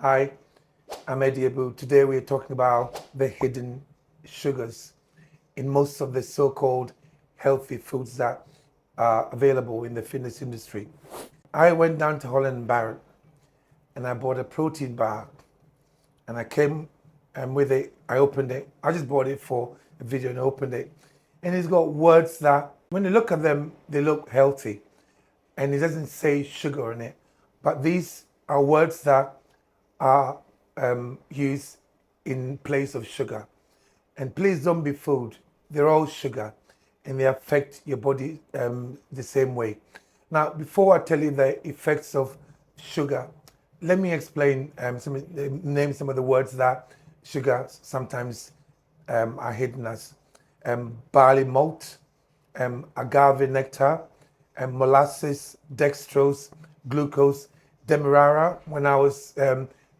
Hi, I'm Abbew. Today we're talking about the hidden sugars in most of the so-called healthy foods that are available in the fitness industry. I went down to Holland and Barrett and I bought a protein bar and I came with it. I opened it. I just bought it for a video and opened it. And it's got words that, when you look at them, they look healthy. And it doesn't say sugar in it. But these are words that are used in place of sugar. And please don't be fooled. They're all sugar and they affect your body the same way. Now, before I tell you the effects of sugar, let me explain name some of the words that sugar sometimes are hidden as. Barley malt, agave nectar, molasses, dextrose, glucose, demerara. When I was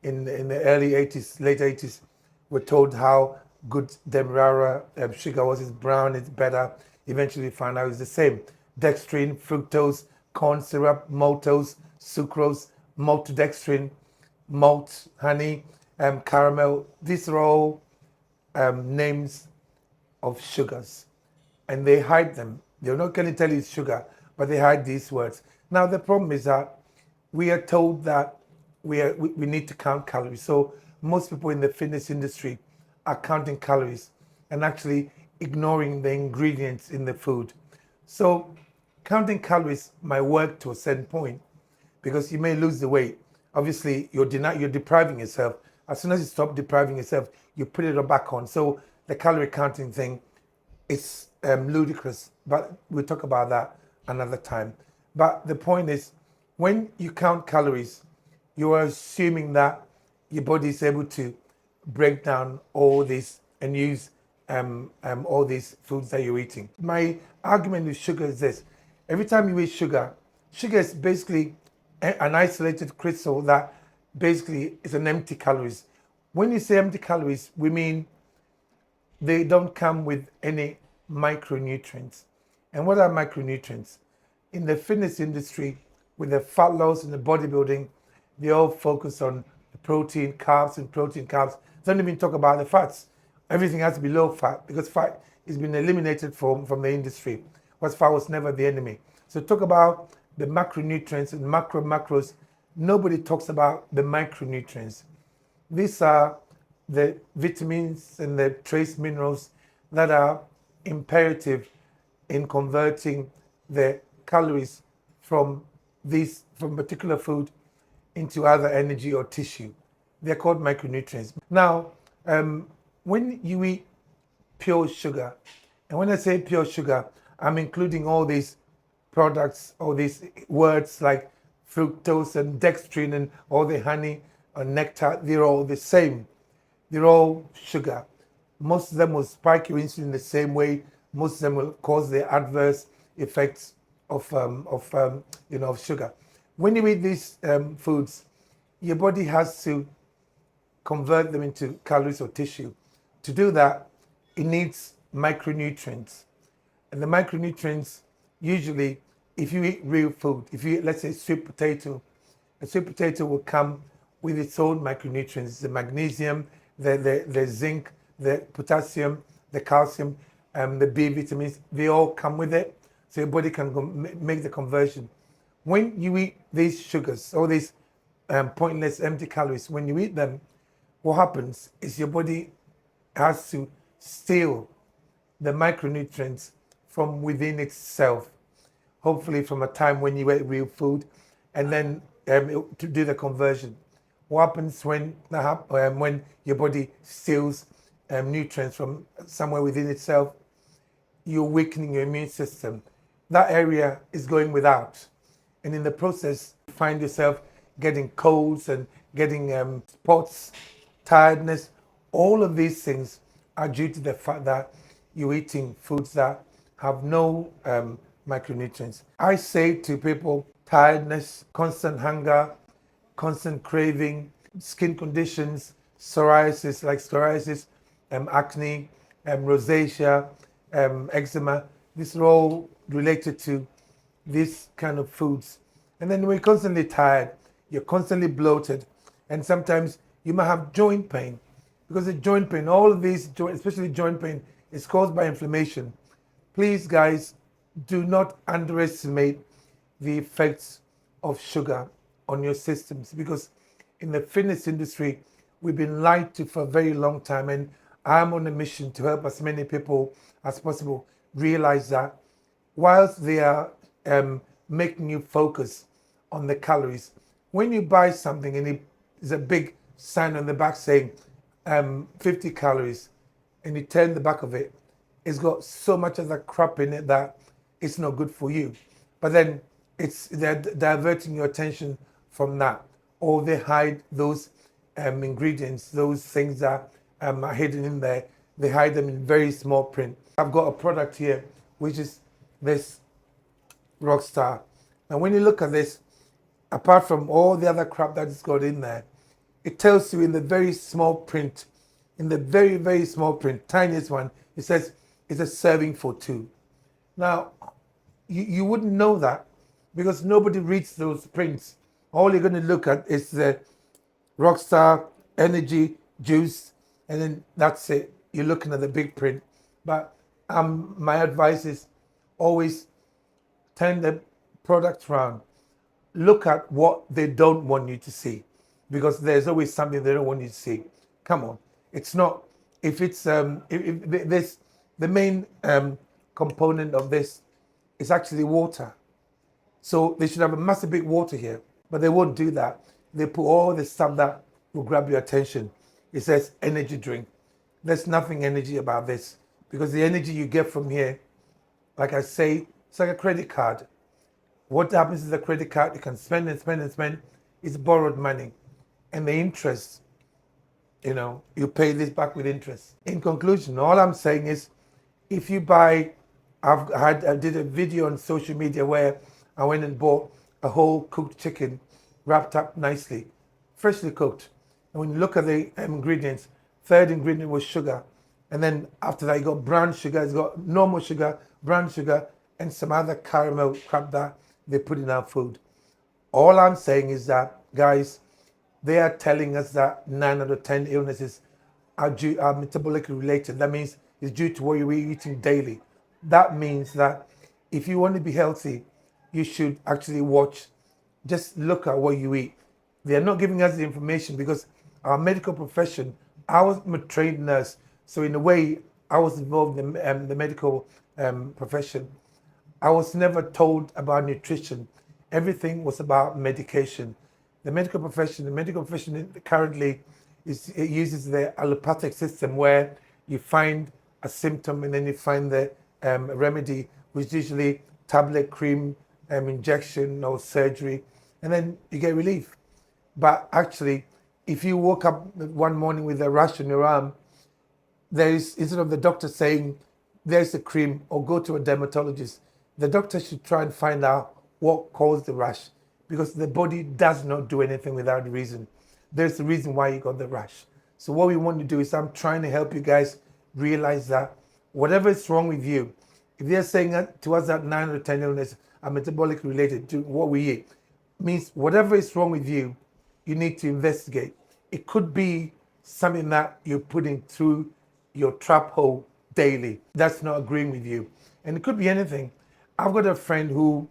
in the early 80s, late 80s, we're told how good demerara sugar was. It's brown, it's better. Eventually we found out it's the same. Dextrine, fructose, corn syrup, maltose, sucrose, maltodextrin, malt, honey, caramel. These are all names of sugars, and they hide them. They're not going to tell you it's sugar, but they hide these words. Now the problem is that we are told that we need to count calories. So most people in the fitness industry are counting calories and actually ignoring the ingredients in the food. So counting calories might work to a certain point because you may lose the weight. Obviously, you're depriving yourself. As soon as you stop depriving yourself, you put it back on. So the calorie counting thing is ludicrous, but we'll talk about that another time. But the point is, when you count calories, you are assuming that your body is able to break down all this and use all these foods that you're eating. My argument with sugar is this: every time you eat sugar, sugar is basically an isolated crystal that basically is an empty calories. When you say empty calories, we mean they don't come with any micronutrients. And what are micronutrients? In the fitness industry, with the fat loss and the bodybuilding, they all focus on the protein, carbs, and protein, carbs. They don't even talk about the fats. Everything has to be low fat because fat has been eliminated from the industry. Because fat was never the enemy. So talk about the macronutrients and macros. Nobody talks about the micronutrients. These are the vitamins and the trace minerals that are imperative in converting the calories from particular food into other energy or tissue. They're called micronutrients. Now, when you eat pure sugar, and when I say pure sugar, I'm including all these products, all these words like fructose and dextrine and all the honey and nectar. They're all the same. They're all sugar. Most of them will spike your insulin the same way. Most of them will cause the adverse effects of sugar. When you eat these foods, your body has to convert them into calories or tissue. To do that, it needs micronutrients. And the micronutrients, usually, if you eat real food, if you eat, let's say, sweet potato, a sweet potato will come with its own micronutrients: the magnesium, the zinc, the potassium, the calcium, the B vitamins. They all come with it, so your body can make the conversion. When you eat these sugars, all these pointless empty calories, when you eat them, what happens is your body has to steal the micronutrients from within itself, hopefully from a time when you ate real food, and then to do the conversion. What happens when your body steals nutrients from somewhere within itself? You're weakening your immune system. That area is going without. And in the process, you find yourself getting colds and getting spots, tiredness. All of these things are due to the fact that you're eating foods that have no micronutrients. I say to people, tiredness, constant hunger, constant craving, skin conditions, psoriasis, acne, rosacea, eczema. These are all related to these kind of foods. And then we're constantly tired. You're constantly bloated. And sometimes you might have joint pain, because the joint pain, all of these, especially joint pain, is caused by inflammation. Please, guys, do not underestimate the effects of sugar on your systems, because in the fitness industry, we've been lied to for a very long time. And I'm on a mission to help as many people as possible realize that whilst they are making you focus on the calories, when you buy something and it is a big sign on the back saying 50 calories, and you turn the back of it, it's got so much of that crap in it that it's not good for you. But then they're diverting your attention from that, or they hide those ingredients, those things that are hidden in there. They hide them in very small print. I've got a product here, which is this Rockstar. And when you look at this, apart from all the other crap that's got in there, it tells you in the very small print, in the very, very small print, tiniest one, it says it's a serving for two. Now, you wouldn't know that because nobody reads those prints. All you're going to look at is the Rockstar Energy Juice, and then that's it. You're looking at the big print. But my advice is always turn the product around. Look at what they don't want you to see, because there's always something they don't want you to see. Come on, it's not. If it's if this, the main component of this is actually water. So they should have a massive big water here, but they won't do that. They put all the stuff that will grab your attention. It says energy drink. There's nothing energy about this, because the energy you get from here, like I say, it's like a credit card. What happens is a credit card, you can spend and spend and spend. It's borrowed money. And the interest, you pay this back with interest. In conclusion, all I'm saying is, if you buy, I did a video on social media where I went and bought a whole cooked chicken wrapped up nicely, freshly cooked. And when you look at the ingredients, third ingredient was sugar. And then after that, you got brown sugar, it's got normal sugar, brown sugar, and some other caramel crap that they put in our food. All I'm saying is that, guys, they are telling us that 9 out of 10 illnesses are metabolically related. That means it's due to what you're eating daily. That means that if you want to be healthy, you should actually just look at what you eat. They are not giving us the information because our medical profession, I was a trained nurse, so in a way, I was involved in the medical profession. I was never told about nutrition. Everything was about medication. The medical profession currently uses the allopathic system, where you find a symptom and then you find the remedy, which is usually tablet, cream, injection or surgery, and then you get relief. But actually, if you woke up one morning with a rash on your arm, instead of the doctor saying, there's a cream or go to a dermatologist, the doctor should try and find out what caused the rash, because the body does not do anything without a reason. There's the reason why you got the rash. So what we want to do is, I'm trying to help you guys realize that whatever is wrong with you, if they're saying to us that 9 out of 10 illnesses are metabolically related to what we eat, means whatever is wrong with you, you need to investigate. It could be something that you're putting through your trap hole daily that's not agreeing with you. And it could be anything. I've got a friend who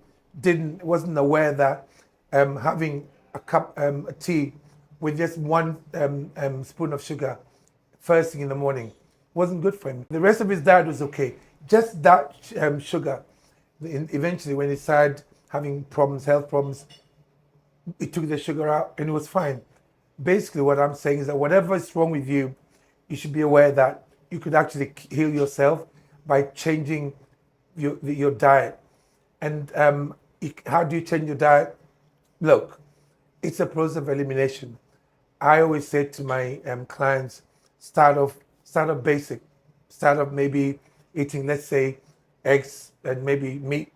wasn't aware that having a cup of tea with just one spoon of sugar first thing in the morning wasn't good for him. The rest of his diet was okay. Just that sugar. Eventually, when he started having health problems, he took the sugar out and it was fine. Basically, what I'm saying is that whatever is wrong with you, you should be aware that you could actually heal yourself by changing your diet. And how do you change your diet? Look, it's a process of elimination. I always say to my clients, start off basic. Start off maybe eating, let's say, eggs and maybe meat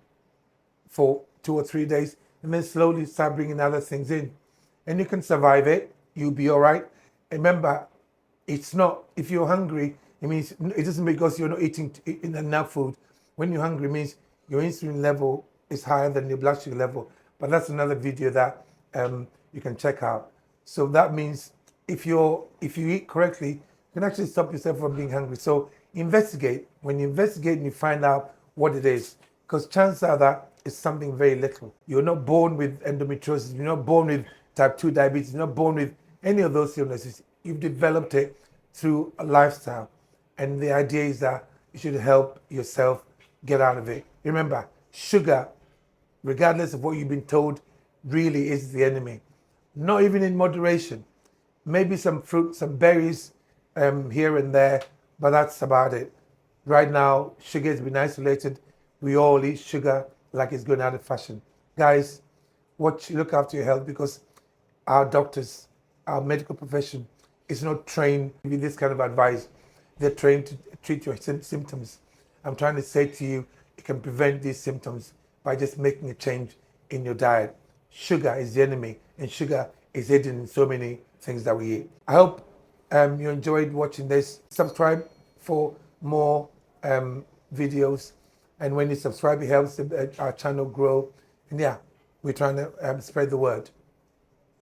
for 2 or 3 days, and then slowly start bringing other things in. And you can survive it. You'll be all right. Remember, it's not, if you're hungry, it doesn't mean because you're not eating enough food. When you're hungry, it means your insulin level is higher than your blood sugar level. But that's another video that you can check out. So that means if you eat correctly, you can actually stop yourself from being hungry. So investigate. When you investigate and you find out what it is, because chances are that it's something very little. You're not born with endometriosis. You're not born with type 2 diabetes. You're not born with any of those illnesses. You've developed it through a lifestyle. And the idea is that you should help yourself get out of it. Remember, sugar, regardless of what you've been told, really is the enemy. Not even in moderation. Maybe some fruit, some berries here and there, but that's about it. Right now, sugar has been isolated. We all eat sugar like it's going out of fashion. Guys, look after your health, because our doctors, our medical profession is not trained with this kind of advice. They're trained to treat your symptoms. I'm trying to say to you, you can prevent these symptoms by just making a change in your diet. Sugar is the enemy, and sugar is hidden in so many things that we eat. I hope you enjoyed watching this. Subscribe for more videos, and when you subscribe, it helps our channel grow. And yeah, we're trying to spread the word.